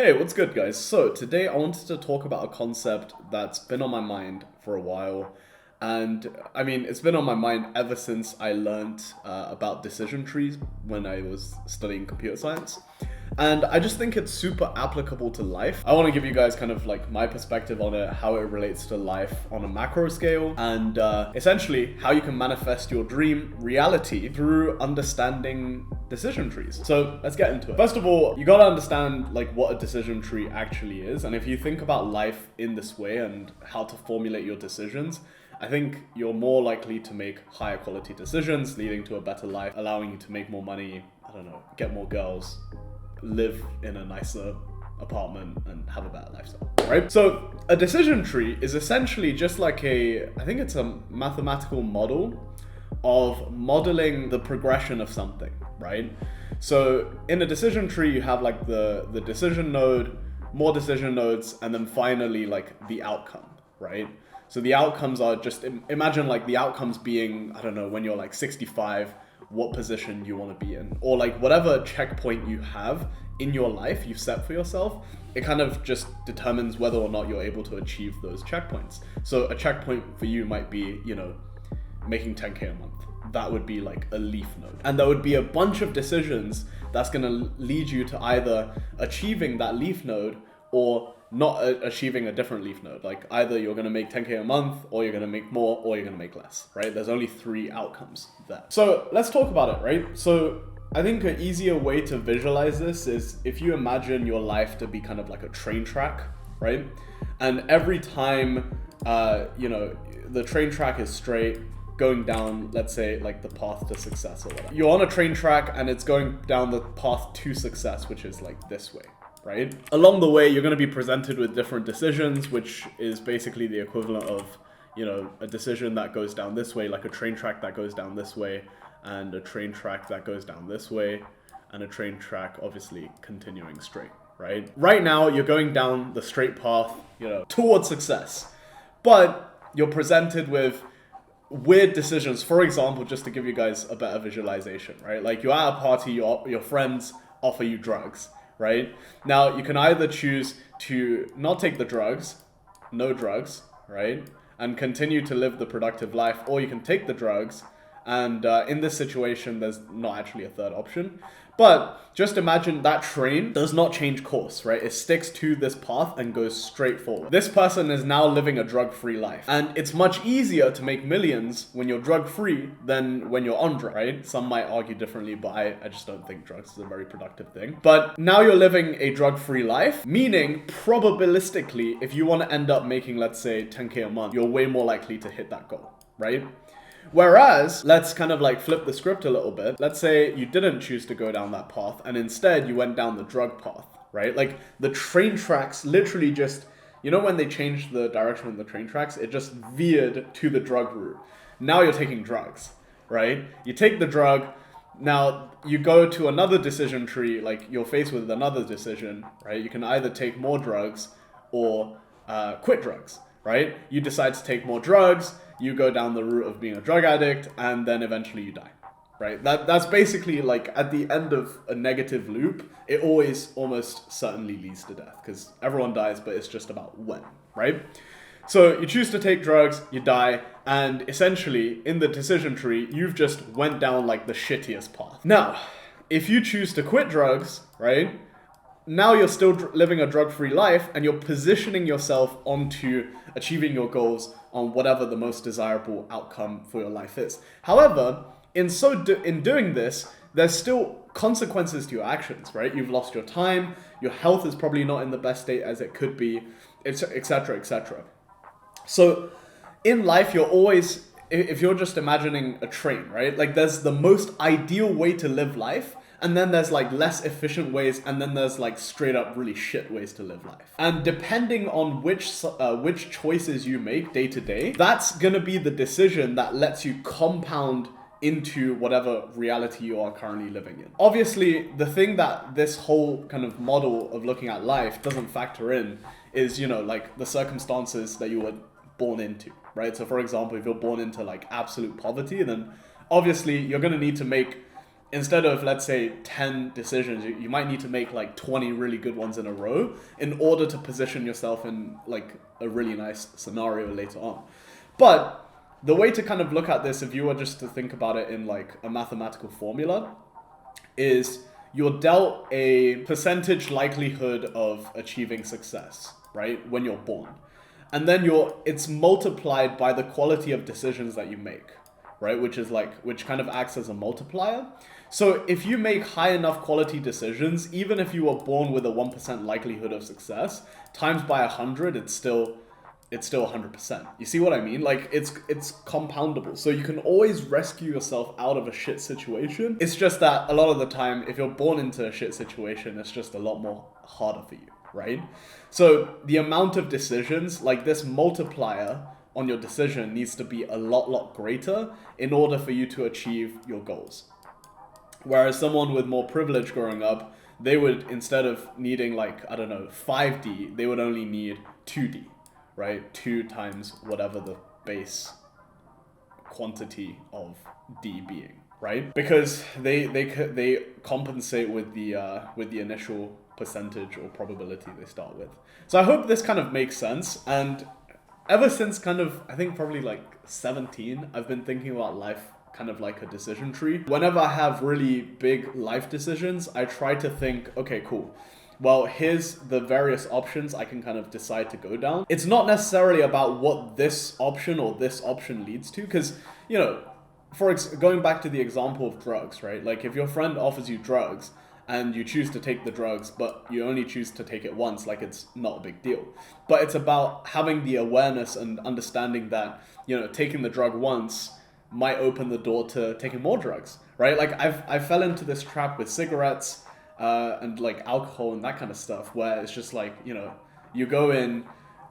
Hey, what's good, guys? So, today I wanted to talk about a concept that's been on my mind for a while. And I mean, it's been on my mind ever since I learned about decision trees when I was studying computer science. And I just think it's super applicable to life. I want to give you guys kind of like my perspective on it, how it relates to life on a macro scale, and essentially how you can manifest your dream reality through understanding decision trees. So let's get into it. First of all, you gotta understand like what a decision tree actually is. And if you think about life in this way and how to formulate your decisions, I think you're more likely to make higher quality decisions, leading to a better life, allowing you to make more money, I don't know, get more girls, live in a nicer apartment, and have a better lifestyle, right? So a decision tree is essentially just like I think it's a mathematical model of modeling the progression of something, right? So in a decision tree, you have like the decision node, more decision nodes, and then finally like the outcome, right? So the outcomes are just, imagine like the outcomes being, I don't know, when you're like 65, what position you want to be in, or like whatever checkpoint you have in your life you've set for yourself. It kind of just determines whether or not you're able to achieve those checkpoints. So a checkpoint for you might be, making 10K a month. That would be like a leaf node. And there would be a bunch of decisions that's going to lead you to either achieving that leaf node or not achieving a different leaf node. Like either you're going to make 10K a month, or you're going to make more, or you're going to make less, right? There's only three outcomes there. So let's talk about it, right? So I think an easier way to visualize this is if you imagine your life to be kind of like a train track, right? And every time, the train track is straight, going down, let's say, like the path to success or whatever. You're on a train track and it's going down the path to success, which is like this way, right? Along the way, you're going to be presented with different decisions, which is basically the equivalent of, a decision that goes down this way, like a train track that goes down this way, and a train track that goes down this way, and a train track obviously continuing straight, right? Right now, you're going down the straight path, towards success, but you're presented with weird decisions. For example, just to give you guys a better visualization, right? Like you're at a party, your friends offer you drugs, right? Now you can either choose to not take the drugs, no drugs, right? And continue to live the productive life, or you can take the drugs. And in this situation, there's not actually a third option. But just imagine that train does not change course, right? It sticks to this path and goes straight forward. This person is now living a drug-free life. And it's much easier to make millions when you're drug-free than when you're on drugs, right? Some might argue differently, but I just don't think drugs is a very productive thing. But now you're living a drug-free life, meaning probabilistically, if you want to end up making, let's say, 10K a month, you're way more likely to hit that goal, right? Whereas, let's kind of like flip the script a little bit. Let's say you didn't choose to go down that path and instead you went down the drug path, right? Like the train tracks literally just, when they changed the direction of the train tracks, it just veered to the drug route. Now you're taking drugs, right? You take the drug, now you go to another decision tree, like you're faced with another decision, right? You can either take more drugs or quit drugs, right? You decide to take more drugs, you go down the route of being a drug addict, and then eventually you die, right? That's basically like at the end of a negative loop, it always almost certainly leads to death because everyone dies, but it's just about when, right? So you choose to take drugs, you die, and essentially in the decision tree, you've just went down like the shittiest path. Now, if you choose to quit drugs, right? Now you're still living a drug-free life and you're positioning yourself onto achieving your goals on whatever the most desirable outcome for your life is. However, in doing this, there's still consequences to your actions, right? You've lost your time, your health is probably not in the best state as it could be, etc., etc. So in life, you're always, if you're just imagining a train, right? Like there's the most ideal way to live life, and then there's like less efficient ways, and then there's like straight up really shit ways to live life. And depending on which choices you make day to day, that's gonna be the decision that lets you compound into whatever reality you are currently living in. Obviously, the thing that this whole kind of model of looking at life doesn't factor in is, like the circumstances that you were born into, right? So for example, if you're born into like absolute poverty, then obviously you're gonna need to make instead of, let's say, 10 decisions, you might need to make like 20 really good ones in a row in order to position yourself in like a really nice scenario later on. But the way to kind of look at this, if you were just to think about it in like a mathematical formula, is you're dealt a percentage likelihood of achieving success, right, when you're born. And then it's multiplied by the quality of decisions that you make, right, which kind of acts as a multiplier. So if you make high enough quality decisions, even if you were born with a 1% likelihood of success, times by 100, it's still 100%. You see what I mean? Like, it's compoundable. So you can always rescue yourself out of a shit situation. It's just that a lot of the time, if you're born into a shit situation, it's just a lot more harder for you, right? So the amount of decisions, like this multiplier on your decision, needs to be a lot greater in order for you to achieve your goals. Whereas someone with more privilege growing up, they would, instead of needing like, I don't know, 5D, they would only need 2D. Right, 2 times whatever the base quantity of D being, right? Because they compensate with the initial percentage or probability they start with. So I hope this kind of makes sense. And ever since kind of, I think probably like 17, I've been thinking about life kind of like a decision tree. Whenever I have really big life decisions, I try to think, okay, cool. Well, here's the various options I can kind of decide to go down. It's not necessarily about what this option or this option leads to, because, you know, going back to the example of drugs, right? Like if your friend offers you drugs and you choose to take the drugs, but you only choose to take it once, like it's not a big deal. But it's about having the awareness and understanding that, you know, taking the drug once might open the door to taking more drugs, right? Like I fell into this trap with cigarettes, and like alcohol and that kind of stuff, where it's just like, you know, you go in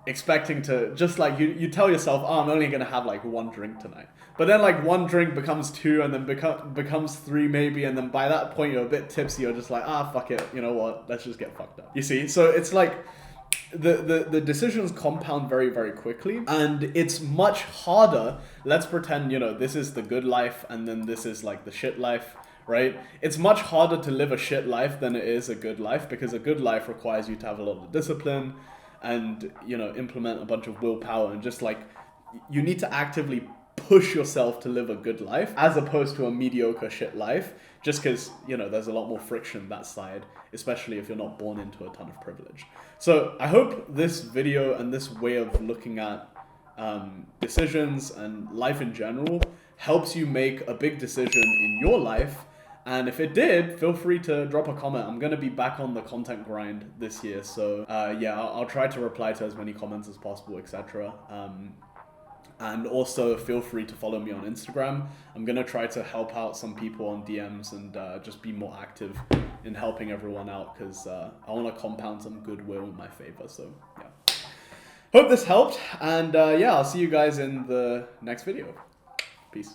expecting to just like you tell yourself, oh, I'm only gonna have like 1 drink tonight, but then like 1 drink becomes 2 and then becomes 3 maybe, and then by that point you're a bit tipsy, you're just like, fuck it, you know what, let's just get fucked up. You see, so it's like the decisions compound very quickly, and it's much harder. Let's pretend, you know, this is the good life and then this is like the shit life, right? It's much harder to live a shit life than it is a good life, because a good life requires you to have a lot of discipline and, you know, implement a bunch of willpower, and just like you need to actively push yourself to live a good life, as opposed to a mediocre shit life, just because, you know, there's a lot more friction that side, especially if you're not born into a ton of privilege. So I hope this video and this way of looking at decisions and life in general helps you make a big decision in your life. And if it did, feel free to drop a comment. I'm going to be back on the content grind this year. So yeah, I'll try to reply to as many comments as possible, etc. And also feel free to follow me on Instagram. I'm going to try to help out some people on DMs and just be more active in helping everyone out, because I want to compound some goodwill in my favor. So yeah. Hope this helped. And yeah, I'll see you guys in the next video. Peace.